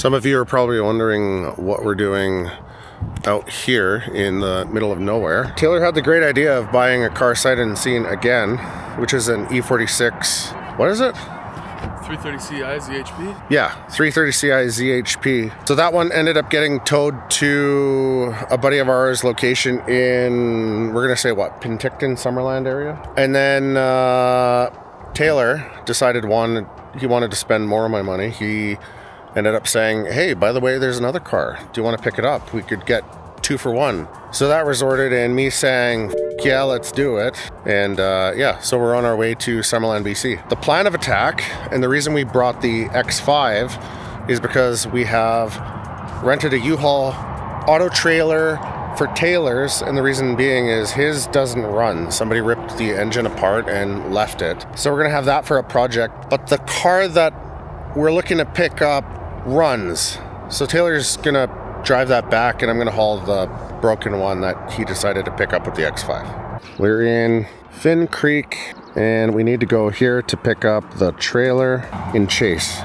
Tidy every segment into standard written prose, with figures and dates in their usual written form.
Some of you are probably wondering what we're doing out here in the middle of nowhere. Taylor had the great idea of buying a car sight unseen again, which is an E46. What is it? 330ci ZHP? Yeah, 330ci ZHP. So that one ended up getting towed to a buddy of ours location in, we're gonna say what, Penticton, Summerland area? And then Taylor decided he wanted to spend more of my money. He ended up saying, hey, by the way, there's another car. Do you want to pick it up? We could get 2 for 1. So that resulted in me saying, yeah, let's do it. And so we're on our way to Summerland, BC. The plan of attack, and the reason we brought the X5 is because we have rented a U-Haul auto trailer for Taylor's, and the reason being is his doesn't run. Somebody ripped the engine apart and left it. So we're gonna have that for a project. But the car that we're looking to pick up runs. So Taylor's gonna drive that back and I'm gonna haul the broken one that he decided to pick up with the X5. We're in Finn Creek and we need to go here to pick up the trailer in Chase.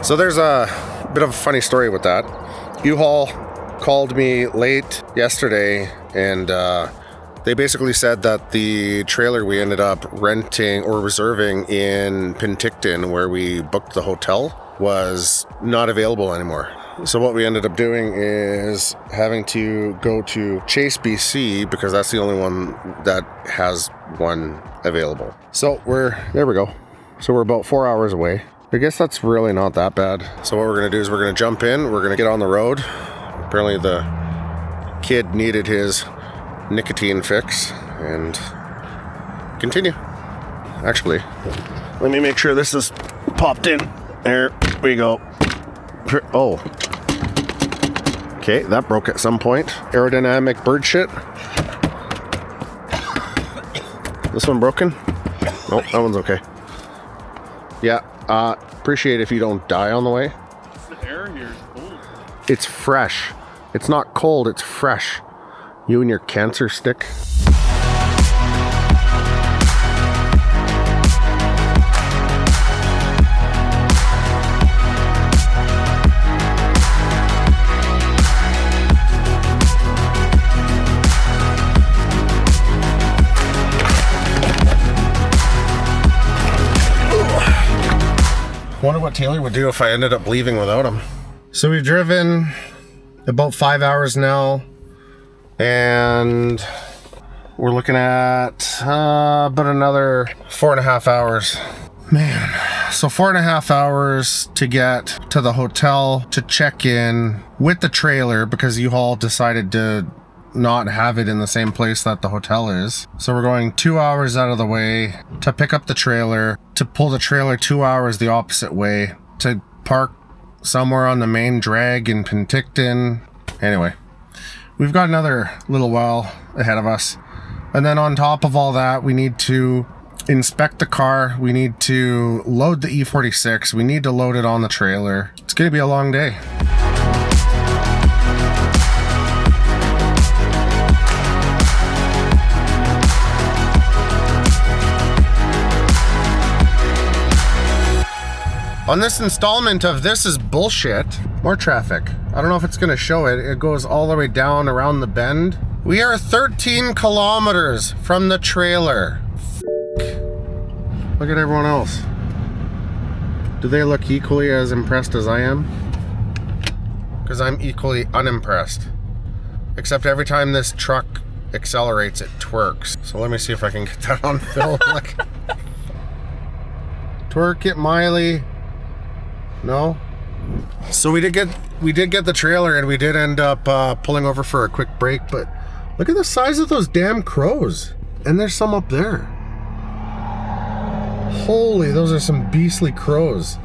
So there's a bit of a funny story with that. U-Haul called me late yesterday and they basically said that the trailer we ended up renting or reserving in Penticton, where we booked the hotel, was not available anymore. So what we ended up doing is having to go to Chase, BC, because that's the only one that has one available. So there we go. So we're about 4 hours away. I guess that's really not that bad. So what we're gonna do is we're gonna jump in, we're gonna get on the road. Apparently the kid needed his nicotine fix and continue. Actually, let me make sure this is popped in. There we go. Oh. Okay, that broke at some point. Aerodynamic bird shit. This one broken? Nope, that one's okay. Yeah, appreciate if you don't die on the way. The air here is cold. It's fresh. It's not cold, it's fresh. You and your cancer stick. Wonder what Taylor would do if I ended up leaving without him. So we've driven about 5 hours now, and we're looking at about another 4.5 hours. Man, so 4.5 hours to get to the hotel to check in with the trailer because U-Haul decided to not have it in the same place that the hotel is. So we're going 2 hours out of the way to pick up the trailer, to pull the trailer 2 hours the opposite way, to park somewhere on the main drag in Penticton. Anyway, we've got another little while ahead of us. And then on top of all that, we need to inspect the car. We need to load the E46. We need to load it on the trailer. It's gonna be a long day. On this installment of This Is Bullshit, more traffic. I don't know if it's gonna show it. It goes all the way down around the bend. We are 13 kilometers from the trailer. Look at everyone else. Do they look equally as impressed as I am? Because I'm equally unimpressed. Except every time this truck accelerates, it twerks. So let me see if I can get that on film. Like, twerk it, Miley. No? So we did get the trailer and we did end up pulling over for a quick break, but look at the size of those damn crows. And there's some up there. Holy, those are some beastly crows.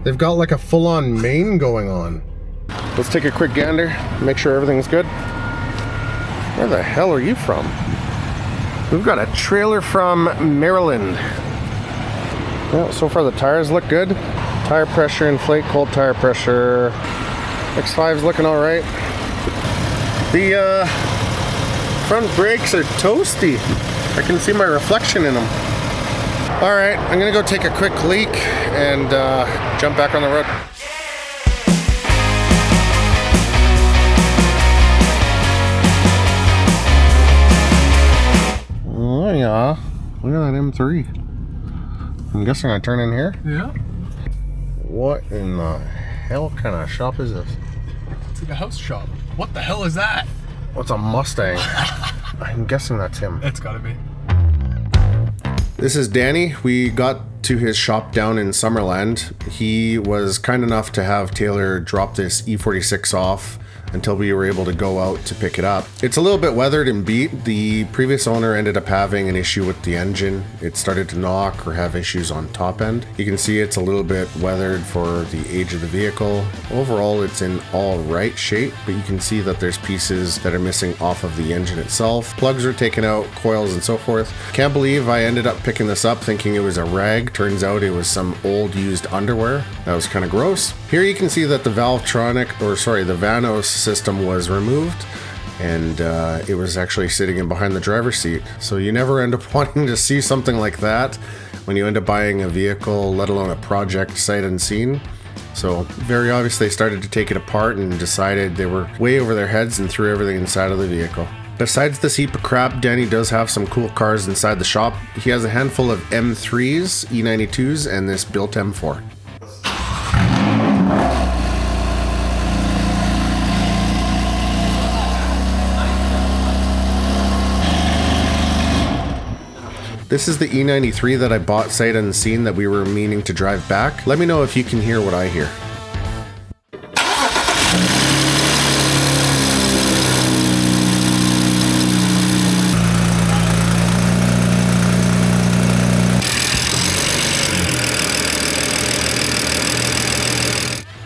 They've got like a full-on mane going on. Let's take a quick gander, make sure everything's good. Where the hell are you from? We've got a trailer from Maryland. Yeah, so far the tires look good. Tire pressure, inflate, cold tire pressure. X5's looking all right. The front brakes are toasty. I can see my reflection in them. All right, I'm gonna go take a quick leak and jump back on the road. yeah. Look at that M3. I'm guessing I turn in here? Yeah. What in the hell kind of shop is this? It's like a house shop. What the hell is that? What's a Mustang? I'm guessing that's him. It's gotta be. This is Danny. We got to his shop down in Summerland. He was kind enough to have Taylor drop this E46 off until we were able to go out to pick it up. It's a little bit weathered and beat. The previous owner ended up having an issue with the engine. It started to knock or have issues on top end. You can see it's a little bit weathered for the age of the vehicle. Overall, it's in all right shape, but you can see that there's pieces that are missing off of the engine itself. Plugs are taken out, coils and so forth. Can't believe I ended up picking this up thinking it was a rag. Turns out it was some old used underwear. That was kind of gross. Here you can see that the the Vanos system was removed, and it was actually sitting in behind the driver's seat. So you never end up wanting to see something like that when you end up buying a vehicle, let alone a project sight unseen. So very obvious they started to take it apart and decided they were way over their heads and threw everything inside of the vehicle. Besides this heap of crap, Danny does have some cool cars inside the shop. He has a handful of M3s, E92s, and this built M4. This is the E93 that I bought sight unseen that we were meaning to drive back. Let me know if you can hear what I hear.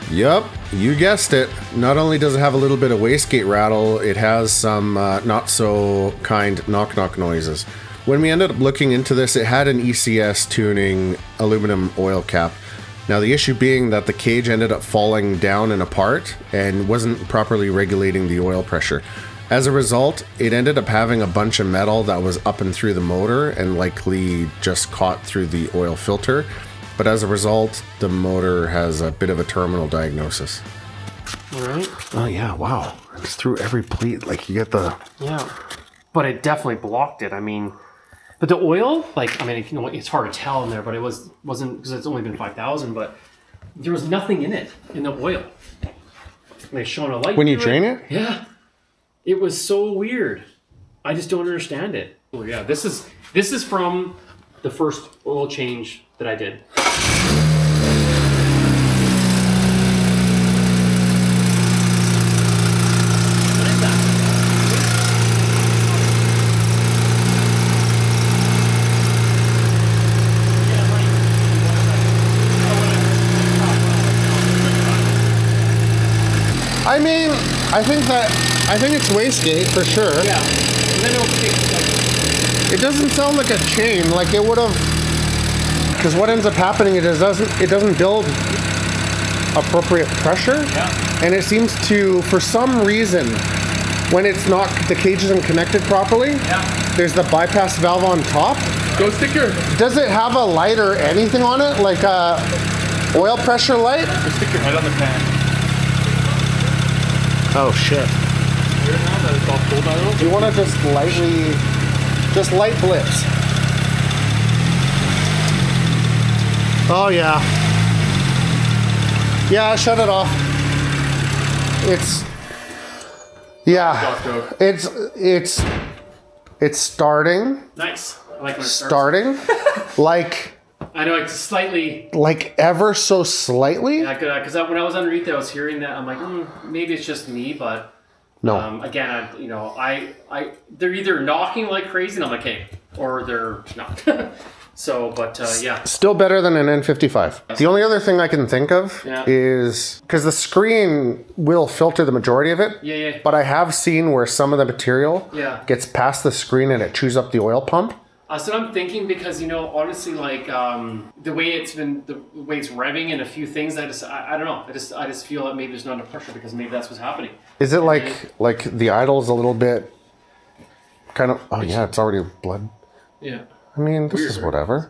Yup, you guessed it. Not only does it have a little bit of wastegate rattle, it has some not so kind knock-knock noises. When we ended up looking into this, it had an ECS tuning aluminum oil cap. Now the issue being that the cage ended up falling down and apart and wasn't properly regulating the oil pressure. As a result, it ended up having a bunch of metal that was up and through the motor and likely just caught through the oil filter. But as a result, the motor has a bit of a terminal diagnosis. All right. Oh yeah, wow. It's through every pleat, like you get the... Yeah. But it definitely blocked it. I mean... But the oil, like, I mean, you know, it's hard to tell in there, but it wasn't, because it's only been 5,000, but there was nothing in it, in the oil. And they shone a light. When you drain it? Yeah. It was so weird. I just don't understand it. Oh yeah, this is from the first oil change that I did. I mean, I think it's wastegate for sure. Yeah. And then it'll take, like, it doesn't sound like a chain, like it would have, because what ends up happening is it doesn't build appropriate pressure. Yeah. And it seems to, for some reason, when it's not, the cage isn't connected properly, yeah. There's the bypass valve on top. Go stick your... Does it have a light or anything on it, like a oil pressure light? Go stick your head on the pan. Oh shit. Here now that it's all cold out. Do you want to just light blitz? Oh yeah. Yeah, shut it off. It's starting. Nice. I like when it Starting. like I know, it's slightly... Like ever so slightly? Yeah, because when I was underneath there, I was hearing that. I'm like, maybe it's just me, but... No. Again, they're either knocking like crazy, and I'm like, hey, or they're not. So, but yeah. Still better than an N55. The only other thing I can think of is... Because the screen will filter the majority of it. Yeah. But I have seen where some of the material gets past the screen and it chews up the oil pump. That's what I'm thinking, because, you know, honestly, like, the way it's revving and a few things, I don't know. I just feel that maybe there's not enough pressure, because maybe that's what's happening. Is it like the idle's a little bit kind of... Oh yeah, it's already blood. Yeah. I mean, this is whatever.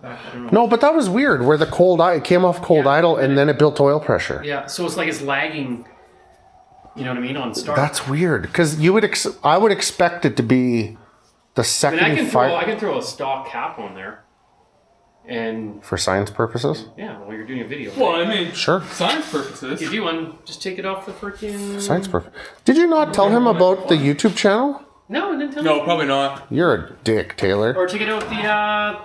No, but that was weird, where it came off cold idle and then it built oil pressure. Yeah, so it's like it's lagging, you know what I mean, on start. That's weird, because I would expect it to be The I second mean, fire I can throw a stock cap on there, and for science purposes. yeah, while you're doing a video. Well, I mean, Sure. science purposes. If you do one, just take it off the freaking. Science perfect. Did you not tell him about the YouTube channel? No, I didn't tell No, you. probably not. You're a dick, Taylor. Or take it out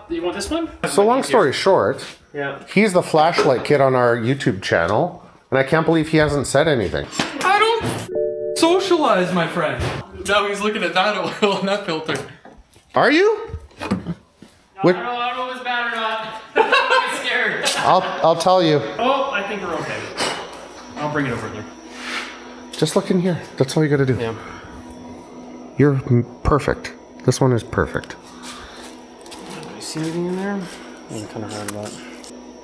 the. You want this one? So long story short, Yeah. he's the flashlight kid on our YouTube channel, and I can't believe he hasn't said anything. I don't socialize, my friend. Now he's looking at that oil and that filter. Are you? I don't know if it's bad or not. I'm scared. I'll tell you. Oh, I think we're okay. I'll bring it over there. Just look in here. That's all you gotta do. Yeah. You're perfect. This one is perfect. Do you see anything in there? I'm kind of hard about.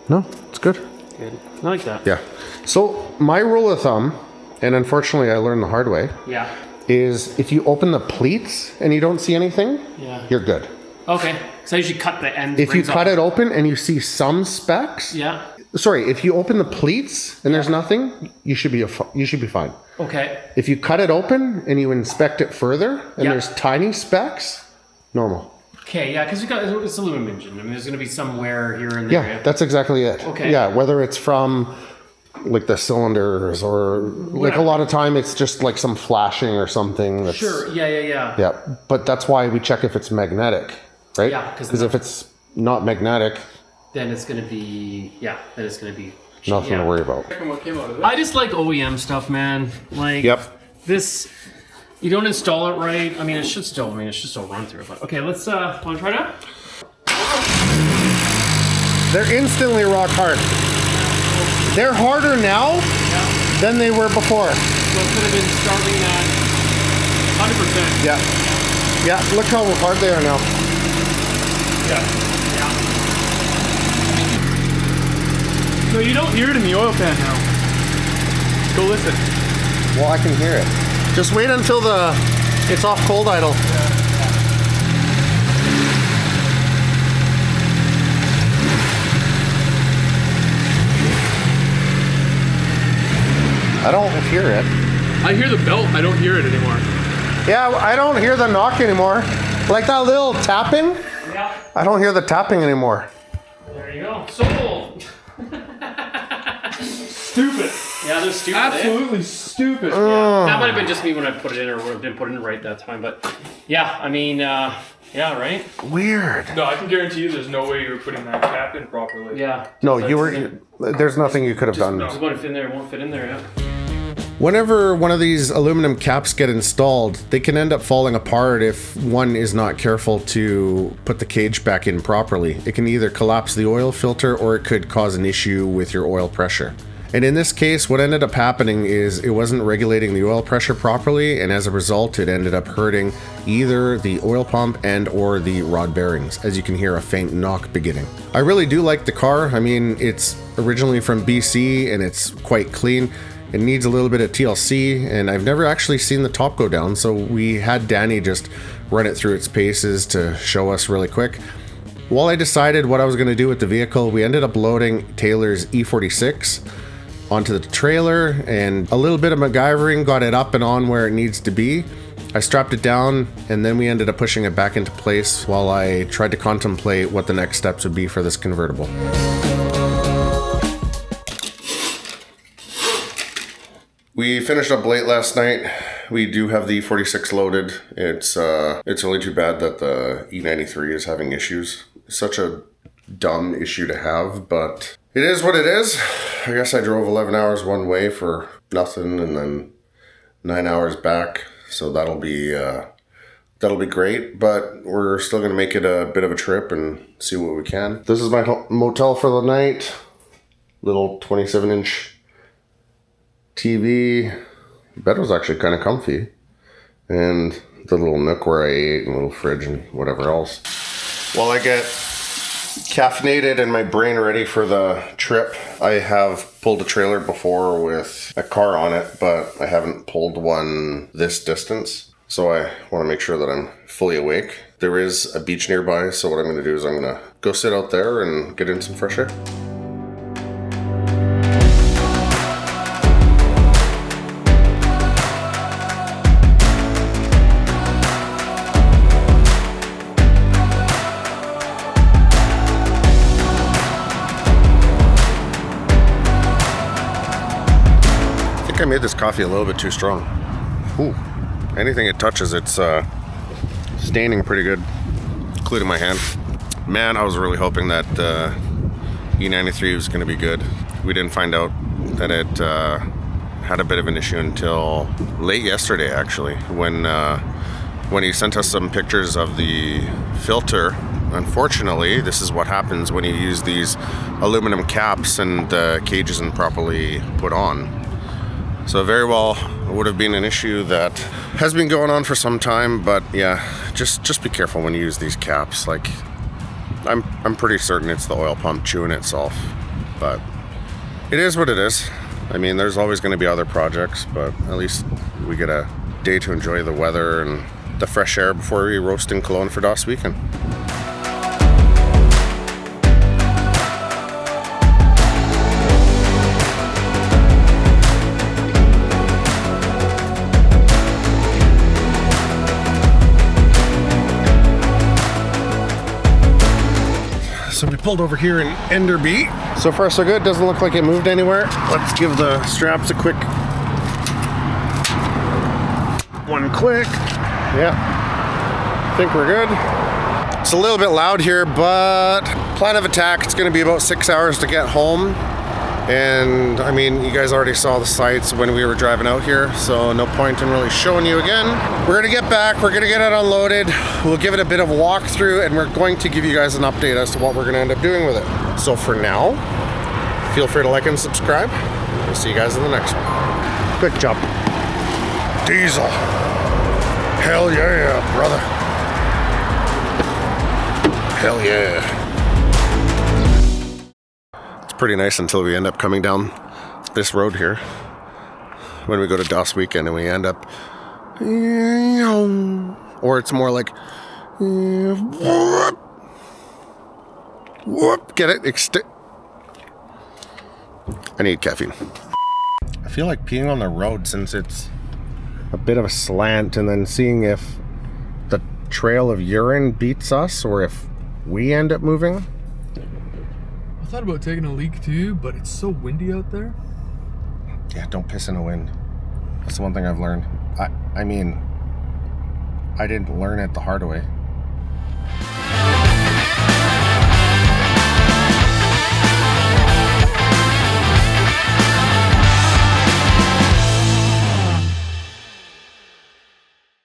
No, it's good. Good. I like that. Yeah. So my rule of thumb, and unfortunately I learned the hard way, Yeah. is if you open the pleats and you don't see anything, Yeah. you're good. Okay. So you should cut the end. If you cut it open and you see some specks, Yeah. sorry, if you open the pleats and there's nothing, you should be fine. Okay. If you cut it open and you inspect it further and Yeah. there's tiny specks, normal. Okay. Yeah, because it's aluminum engine. I mean, there's going to be some wear here and there. Yeah, that's exactly it. Okay. Yeah, whether it's from like the cylinders or like a lot of time it's just like some flashing or something. That's, Sure. Yeah. Yeah, but that's why we check if it's magnetic, right? Yeah, 'cause because if it's not magnetic, Then it's going to be. Yeah. Then it's going to be. nothing yeah. to worry about. Checking what came out of it. I just like OEM stuff, man. Like. Yep. This. You don't install it right. I mean, it should still. Run through it. But okay, let's. Want to try it out? They're instantly rock hard. They're harder now than they were before. So it could have been starting at 100%. Yeah. Yeah, look how hard they are now. Yeah. No, you don't hear it in the oil pan now. Go listen. Well, I can hear it. Just wait until it's off cold idle. I don't hear it. I hear the belt. I don't hear it anymore. Yeah, I don't hear the knock anymore. Like that little tapping, Yeah. I don't hear the tapping anymore. There you go. Sold. Stupid. Yeah, they're stupid. Absolutely stupid. That might have been just me when I put it in, or didn't put it in right that time. But yeah, I mean, yeah, right. Weird. No, I can guarantee you there's no way you were putting that cap in properly. Yeah. No, you were. There's nothing you could have done. Just won't fit in there. It won't fit in there. Yeah. Whenever one of these aluminum caps get installed, they can end up falling apart if one is not careful to put the cage back in properly. It can either collapse the oil filter or it could cause an issue with your oil pressure. And in this case, what ended up happening is it wasn't regulating the oil pressure properly, and as a result, it ended up hurting either the oil pump and or the rod bearings, as you can hear a faint knock beginning. I really do like the car. I mean, it's originally from BC and it's quite clean. It needs a little bit of TLC, and I've never actually seen the top go down, so we had Danny just run it through its paces to show us really quick. While I decided what I was going to do with the vehicle, we ended up loading Taylor's E46 onto the trailer, and a little bit of MacGyvering got it up and on where it needs to be. I strapped it down, and then we ended up pushing it back into place while I tried to contemplate what the next steps would be for this convertible. We finished up late last night. We do have the E46 loaded. It's only too bad that the E93 is having issues. It's such a dumb issue to have, but it is what it is. I guess I drove 11 hours one way for nothing and then 9 hours back. So that'll be great, but we're still gonna make it a bit of a trip and see what we can. This is my motel for the night. Little 27-inch TV. The bed was actually kind of comfy, and the little nook where I ate and little fridge and whatever else. While I get caffeinated and my brain ready for the trip, I have pulled a trailer before with a car on it, but I haven't pulled one this distance, so I want to make sure that I'm fully awake. There is a beach nearby, so what I'm going to do is I'm going to go sit out there and get in some fresh air. made this coffee a little bit too strong. Ooh, anything it touches, it's staining pretty good, including my hand. Man, I was really hoping that E93 was going to be good. We didn't find out that it had a bit of an issue until late yesterday, actually, when he sent us some pictures of the filter. Unfortunately, this is what happens when you use these aluminum caps and the cage isn't properly put on. So very well would have been an issue that has been going on for some time, but yeah, just be careful when you use these caps. Like, I'm pretty certain it's the oil pump chewing itself, but it is what it is. I mean, there's always going to be other projects, but at least we get a day to enjoy the weather and the fresh air before we roast in Cologne for Das weekend. So we pulled over here in Enderby. So far so good, doesn't look like it moved anywhere. Let's give the straps a quick one click. Yeah, I think we're good. It's a little bit loud here, but plan of attack, it's gonna be about 6 hours to get home. And I mean, you guys already saw the sights when we were driving out here, so no point in really showing you again. We're gonna get back, we're gonna get it unloaded, we'll give it a bit of a walkthrough, and we're going to give you guys an update as to what we're gonna end up doing with it. So for now, feel free to like and subscribe. We'll see you guys in the next one. Quick jump. Diesel. Hell yeah, brother. Hell yeah. Pretty nice until we end up coming down this road here when we go to Das weekend and we end up, or it's more like whoop, get it? I need caffeine. I feel like peeing on the road since it's a bit of a slant, and then seeing if the trail of urine beats us or if we end up moving. I thought about taking a leak too, but it's so windy out there. Yeah, don't piss in the wind. That's the one thing I've learned. I mean, I didn't learn it the hard way.